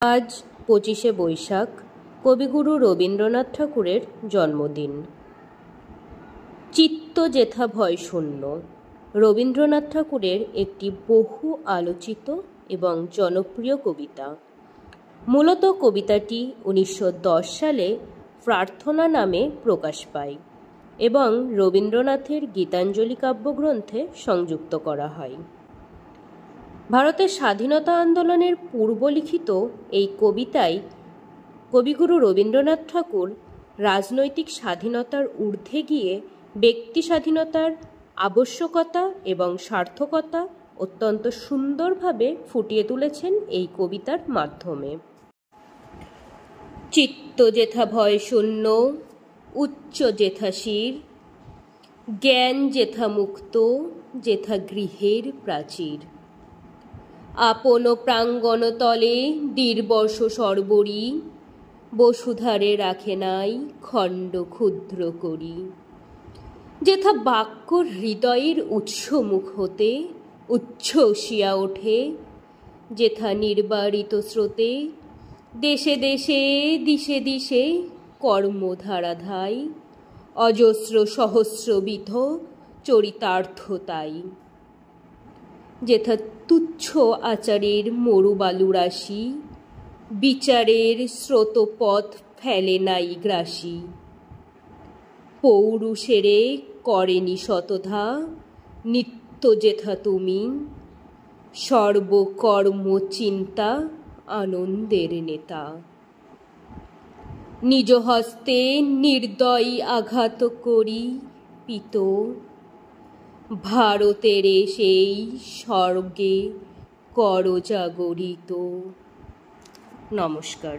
আজ 25শে বৈশাখ কবিগুরু রবীন্দ্রনাথ ঠাকুরের জন্মদিন। চিত্ত যেথা ভয় শূন্য রবীন্দ্রনাথ ঠাকুরের একটি বহু আলোচিত এবং জনপ্রিয় কবিতা। মূলত কবিতাটি 1910 সালে প্রার্থনা নামে প্রকাশ পায় এবং রবীন্দ্রনাথের গীতাঞ্জলি কাব্যগ্রন্থে সংযুক্ত করা হয়। ভারতের স্বাধীনতা আন্দোলনের পূর্বলিখিত এই কবিতায় কবিগুরু রবীন্দ্রনাথ ঠাকুর রাজনৈতিক স্বাধীনতার ঊর্ধ্বে গিয়ে ব্যক্তি স্বাধীনতার আবশ্যকতা এবং সার্থকতা অত্যন্ত সুন্দরভাবে ফুটিয়ে তুলেছেন এই কবিতার মাধ্যমে। চিত্ত যেথা ভয় শূন্য, উচ্চ যেথা শির, জ্ঞান যেথা মুক্ত, যেথা গৃহের প্রাচীর। আপন প্রাঙ্গণ তলে দীর্বশ সর্বরী, বসুধারে রাখে নাই খণ্ড ক্ষুদ্র করি। যেথা বাক্য হৃদয়ের উৎস মুখ হতে উচ্ছ্বসিয়া ওঠে, যেথা নির্বারিত স্রোতে দেশে দেশে দিশে দিশে কর্মধারাধায়, অজস্র সহস্রবিধ চরিতার্থ তাই। যেথা তুচ্ছ আচারের মরুবালু রাশি, বিচারের স্রোতপথ ফেলে নাই গ্রাসী। পৌরুষেরে করেনি শতধা, নিত্য যেথা তুমি, সর্বকর্ম চিন্তা আনন্দের নেতা। নিজ হস্তে নির্দয়ী আঘাত করি পিত, ভারতের সেই স্বর্গে কর জাগরিত। নমস্কার।